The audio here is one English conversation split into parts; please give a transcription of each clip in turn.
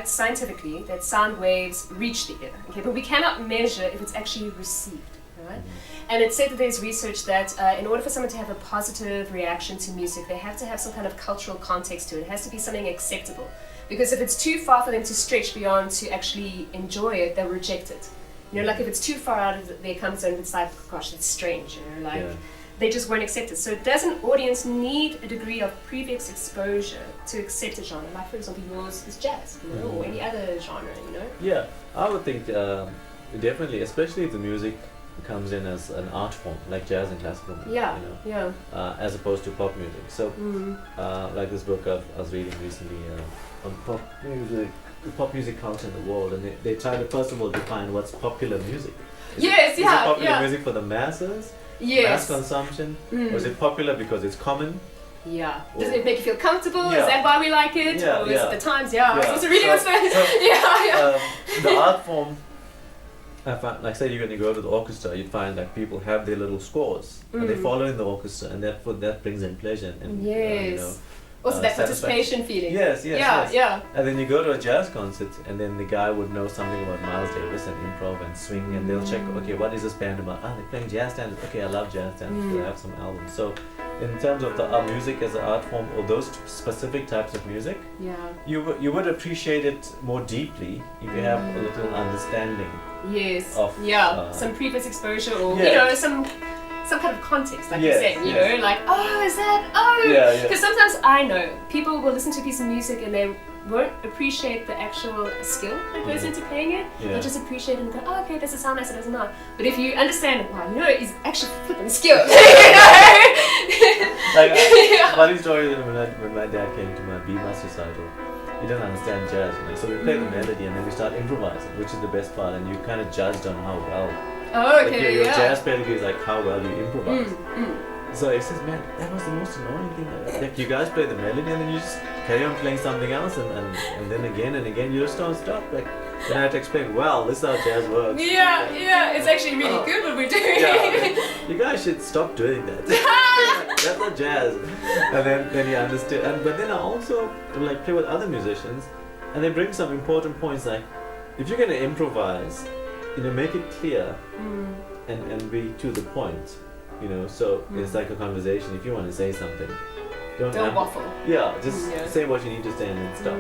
right, scientifically, that sound waves reach the ear. Okay, but we cannot measure if it's actually received. Right? And it's said that there's research that in order for someone to have a positive reaction to music, they have to have some kind of cultural context to it. It has to be something acceptable. Because if it's too far for them to stretch beyond to actually enjoy it, they'll reject it. You know, like if it's too far out of their comfort zone, it's like, gosh, it's strange, you know, like they just won't accept it. So does an audience need a degree of previous exposure to accept a genre? Like, for example, yours is jazz, you know, or any other genre, you know? Yeah, I would think definitely, especially if the music comes in as an art form, like jazz and classical music, you know, as opposed to pop music. So, like this book I was reading recently on pop music culture in the world, and they try to first of all define what's popular music. Is it popular music for the masses? Mass consumption? Or is it popular because it's common? Yeah. Does it make you feel comfortable? Is that why we like it? Or is it the times? I was supposed to read it. The art form, I find, like say when you go to the orchestra, you find like people have their little scores and they follow in the orchestra, and that brings in pleasure and you know, also that participation feeling. Yes. And then you go to a jazz concert, and then the guy would know something about Miles Davis and improv and swing, and they'll check, okay, what is this band about? Ah, they're playing jazz standards. Okay, I love jazz standards. They have some albums. So, in terms of the music as an art form, or those specific types of music, you would appreciate it more deeply if you have a little understanding. Yes. Of, some previous exposure, or you know, some kind of context, like you're saying, you know, like, is that, because sometimes I know people will listen to a piece of music and they won't appreciate the actual skill that goes into playing it. They'll just appreciate it and go, okay, this is how nice it is, not. But if you understand, wow, you know, it's actually flipping skilled. Funny story, when my dad came to my B-Mass recital, he didn't understand jazz, you know? So we played the melody and then we start improvising, which is the best part, and you kind of judged on how well. Your jazz pedigree is like how well you improvise. So he says, man, that was the most annoying thing. Like you guys play the melody and then you just carry on playing something else, and then again and again, you just don't stop. Like, then I had to explain, well, this is how jazz works. It's actually really good what we're doing. You guys should stop doing that. That's not jazz. And then you understood. But then I also like play with other musicians, and they bring some important points, like if you're gonna improvise, you know, make it clear and be to the point, you know. So it's like a conversation. If you want to say something, don't waffle. Just say what you need to say and then stop.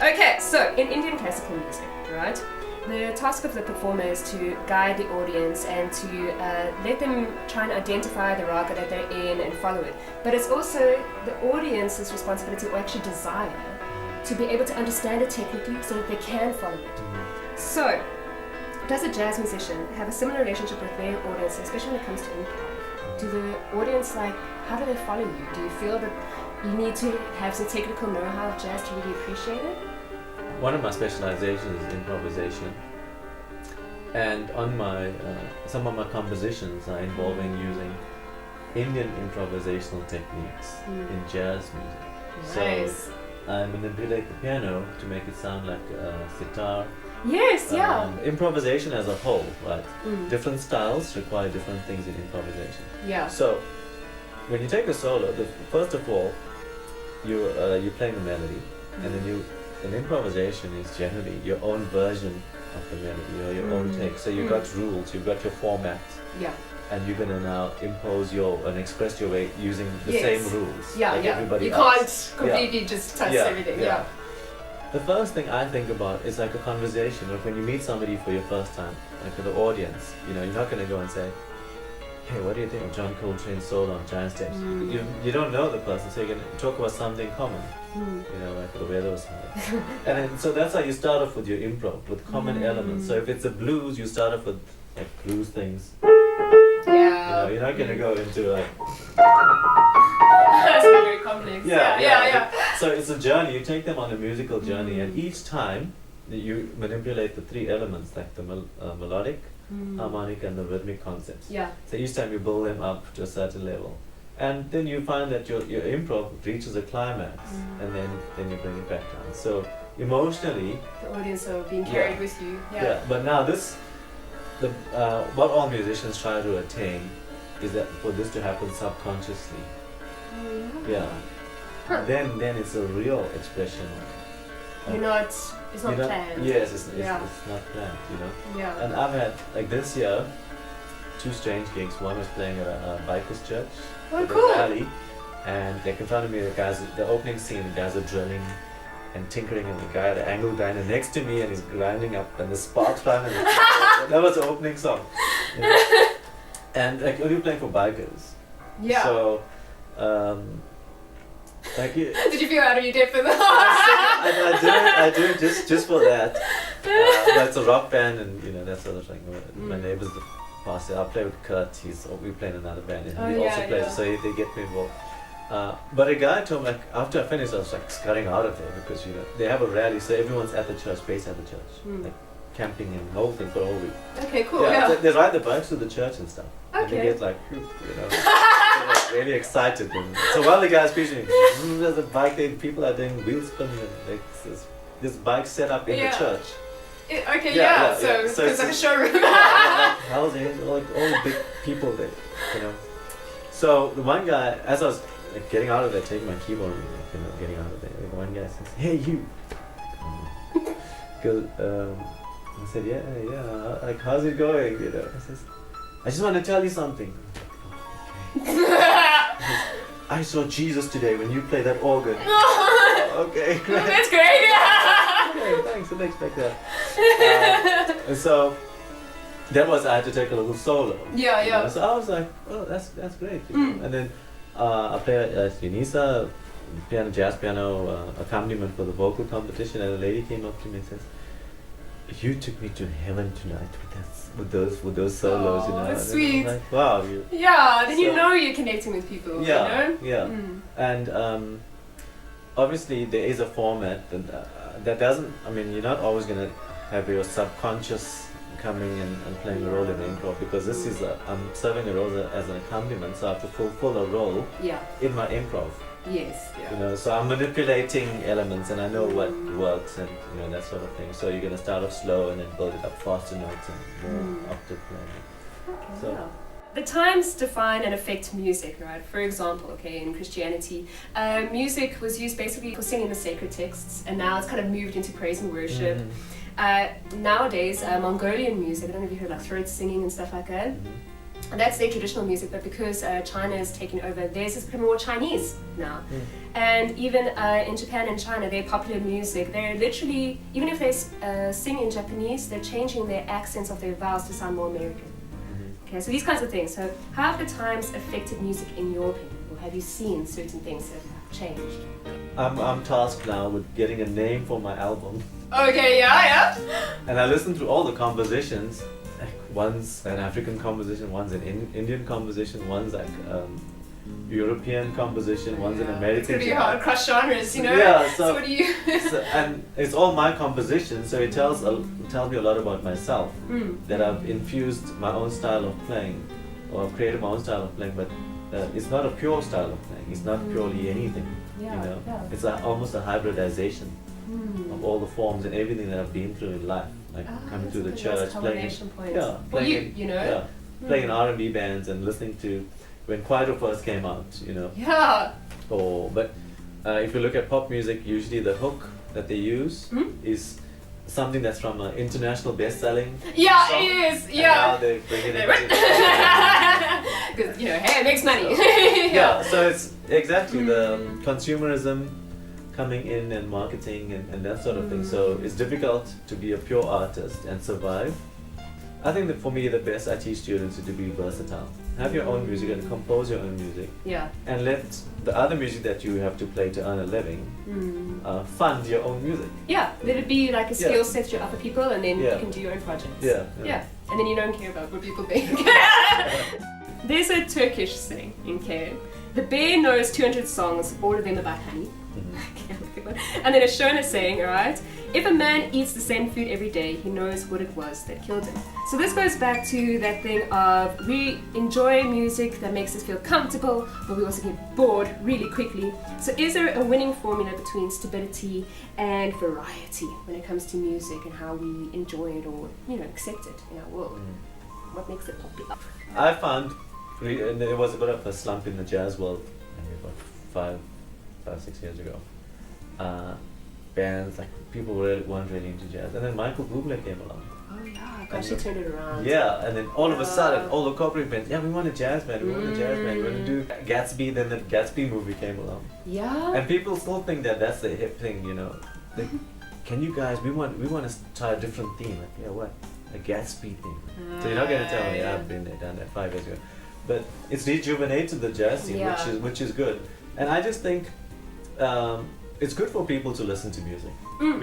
Okay, so in Indian classical music, right, the task of the performer is to guide the audience and to let them try and identify the raga that they're in and follow it. But it's also the audience's responsibility, or actually desire, to be able to understand it technically so that they can follow it. So, does a jazz musician have a similar relationship with their audience, especially when it comes to improv? Do the audience, like, how do they follow you? Do you feel that you need to have some technical know-how of jazz to really appreciate it? One of my specializations is improvisation, and on my some of my compositions are involving using Indian improvisational techniques in jazz music. Nice. So I manipulate the piano to make it sound like a sitar. Improvisation as a whole, right? Different styles require different things in improvisation. So when you take a solo, first of all, you're playing the melody, and then an improvisation is generally your own version of the melody, or your own take. So you've got rules, you've got your format, and you're gonna now impose and express your way using the same rules. Everybody you else. Can't completely just touch everything. The first thing I think about is like a conversation, or when you meet somebody for your first time, like for the audience, you know, you're not gonna go and say, hey, what do you think of John Coltrane's solo on Giant Steps? You don't know the person, so you're gonna talk about something common. You know, like the weather or something. And then, so that's how you start off with your improv, with common elements. So if it's a blues, you start off with like blues things. You know, you're not gonna go into like. That's very complex. So it's a journey. You take them on a musical journey, and each time you manipulate the three elements, like the melodic, harmonic, and the rhythmic concepts. So each time you build them up to a certain level. And then you find that your improv reaches a climax, and then you bring it back down. So emotionally, the audience are being carried with you. But now what all musicians try to attain is that for this to happen subconsciously. Then it's a real expression. You're not It's not planned. Yes, it's not planned, you know. Yeah. And I've had, like this year, 2 strange gigs. One was playing at a biker's church. Oh, with cool. a rally, and like in front of me, the opening scene, the guys are drilling and tinkering, and the guy, the angle guy, is next to me, and he's grinding up, and the sparks flying. And that was the opening song. You know? And like we were playing for bikers. Yeah. So, like. Did you feel out of your depth for that? I do it just for that. That's a rock band, and you know that sort of thing. My neighbor's the pastor. I play with Kurt. We play in another band, and he also plays. So they get me involved. But a guy told me, like, after I finished, I was like scurrying out of there because you know they have a rally, so everyone's at the church, based at the church, like camping and the whole thing for a whole week. Okay, cool. They ride the bikes to the church and stuff. Okay. And they get like, you know, they're like really excited. And so while the guy's preaching, there's a bike, people are doing wheel spins and like this bike set up in the church. So it's like a showroom. Like housing, like all the big people there, you know. So the one guy, as I was like, getting out of there, taking my keyboard, you know, getting out of there, the one guy says, "Hey you," because I said, "Yeah, like how's it going?" You know, I says, "I just want to tell you something." I saw Jesus today when you played that organ. Okay, great. That's great. Okay, thanks. I didn't expect that. And so that was, I had to take a little solo. Yeah. You know? So I was like, oh, that's great. You know? And then I played at UNISA jazz piano accompaniment for the vocal competition, and a lady came up to me and says, "You took me to heaven tonight with those solos." You know, that's and sweet. I was like, wow. Then you know you're connecting with people. Yeah, you know? And obviously there is a format that doesn't. I mean, you're not always gonna have your subconscious coming and playing a role in the improv, because this is I'm serving a role as an accompaniment, so I have to fulfill a role in my improv. Yes. You know, so I'm manipulating elements, and I know what works, and you know that sort of thing. So you're gonna start off slow and then build it up faster notes and more up to playing. Okay, So. The times define and affect music, right? For example, in Christianity, music was used basically for singing the sacred texts, and now it's kind of moved into praise and worship. Nowadays, Mongolian music, I don't know if you heard like throat singing and stuff like that. And that's their traditional music, but because China is taking over, theirs is becoming more Chinese now. And even in Japan and China, their popular music, they're literally, even if they sing in Japanese, they're changing their accents of their vowels to sound more American. Okay, so these kinds of things. So how have the times affected music in your opinion? Or have you seen certain things that have changed? I'm tasked now with getting a name for my album. Okay, yeah. And I listened through all the compositions. Like one's an African composition, one's an Indian composition, one's like European composition, one's an American. It's gonna be hard cross genres, you know. Yeah, so what do you? And it's all my composition, so it tells me a lot about myself. That I've infused my own style of playing, or I've created my own style of playing, but it's not a pure style of playing. It's not purely anything. You know, it's almost a hybridization of all the forms and everything that I've been through in life, like coming through the church, playing in R&B bands and listening to when Quartet first came out, you know. But if you look at pop music, usually the hook that they use is something that's from an international best-selling song. It is. And now they bring it into because hey, it makes money. So it's exactly the consumerism coming in and marketing and that sort of thing. So it's difficult to be a pure artist and survive. I think that for me, the best I teach students is to be versatile. Have your own music and compose your own music. And let the other music that you have to play to earn a living fund your own music. Let it be like a skill set to other people, and then you can do your own projects. And then you don't care about what people think. There's a Turkish saying, okay? The bear knows 200 songs, all of them about honey. And then a Shona saying, alright, if a man eats the same food every day, he knows what it was that killed him. So this goes back to that thing of we enjoy music that makes us feel comfortable, but we also get bored really quickly. So is there a winning formula between stability and variety when it comes to music and how we enjoy it or accept it in our world? What makes it popular? I found there was a bit of a slump in the jazz world maybe about 5-6 years ago. bands, like people weren't really into jazz. And then Michael Bublé came along. Oh yeah, gosh, she turned it around. Yeah, and then all of a sudden, all the corporate bands, yeah, we want a jazz band, we want a jazz band, we want to do Gatsby. Then the Gatsby movie came along. Yeah. And people still think that that's the hip thing, you know. Like, can you guys? We want to try a different theme. Like, yeah, what? A Gatsby theme. So you're not gonna tell me I've been there, done that 5 years ago. But it's rejuvenated the jazz scene, which is good. And I just think it's good for people to listen to music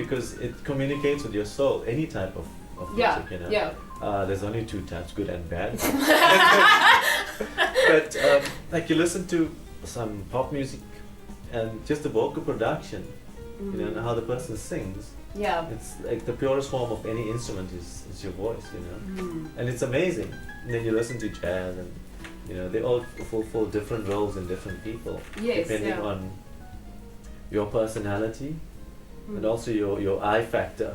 because it communicates with your soul. Any type of music, you know. Yeah. There's only two types, good and bad. But like you listen to some pop music and just the vocal production, you know, and how the person sings. Yeah. It's like the purest form of any instrument is your voice, you know. And it's amazing. And then you listen to jazz and, you know, they all fulfill different roles in different people. Yes, depending on your personality and also your I factor.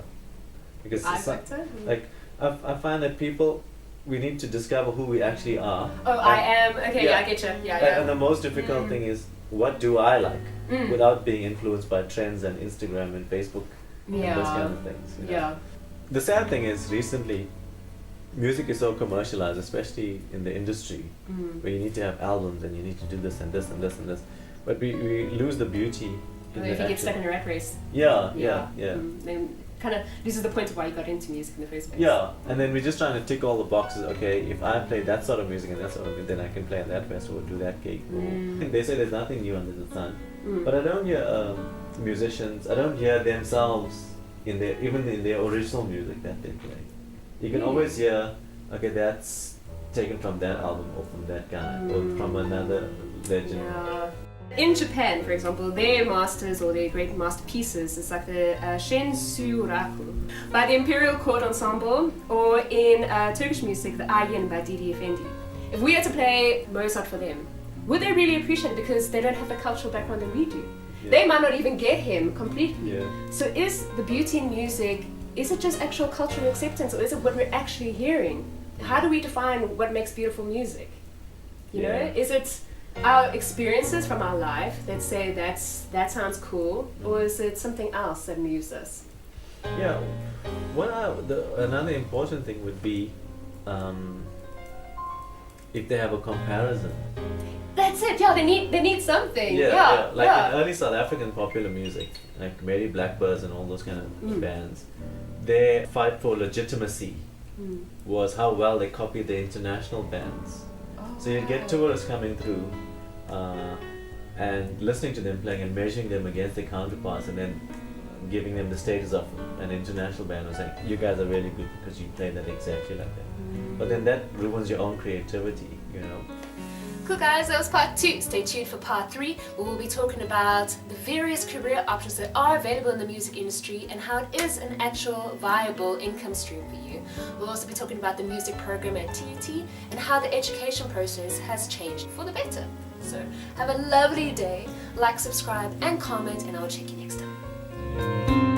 Because I factor? Like, I find that people, we need to discover who we actually are. Oh, I am. Okay, I get you. Yeah. And the most difficult thing is, what do I like? Without being influenced by trends and Instagram and Facebook and those kind of things. You know? Yeah. The sad thing is, recently, music is so commercialized, especially in the industry, where you need to have albums and you need to do this and this and this and this. But we lose the beauty. If you get stuck in a rat race. Yeah. Then kind of loses the point of why you got into music in the first place. Yeah, and then we're just trying to tick all the boxes. Okay, if I play that sort of music and that sort of music, then I can play at that festival, do that gig. They say there's nothing new under the sun. But I don't hear musicians, I don't hear themselves even in their original music that they play. You can always hear, okay, that's taken from that album or from that guy or from another legend. Yeah. In Japan, for example, their masters or their great masterpieces is like the Shensuraku by the Imperial Court Ensemble, or in Turkish music, the Ayin by Didi Effendi. If we had to play Mozart for them, would they really appreciate it because they don't have the cultural background that we do? Yeah. They might not even get him completely. Yeah. So is the beauty in music, is it just actual cultural acceptance, or is it what we're actually hearing? How do we define what makes beautiful music? You know, is it our experiences from our life that say that sounds cool, or is it something else that moves us? Yeah, another important thing would be if they have a comparison. That's it. Yeah, they need something. Like in early South African popular music, like Mary Blackbirds and all those kind of bands, their fight for legitimacy was how well they copied the international bands. So you get tourists coming through and listening to them playing and measuring them against their counterparts, and then giving them the status of an international band and saying, you guys are really good because you play that exactly like that. But then that ruins your own creativity, you know. Cool guys, that was part 2. Stay tuned for part 3, where we'll be talking about the various career options that are available in the music industry and how it is an actual viable income stream for you. We'll also be talking about the music program at TUT and how the education process has changed for the better. So have a lovely day, like, subscribe and comment, and I'll check you next time.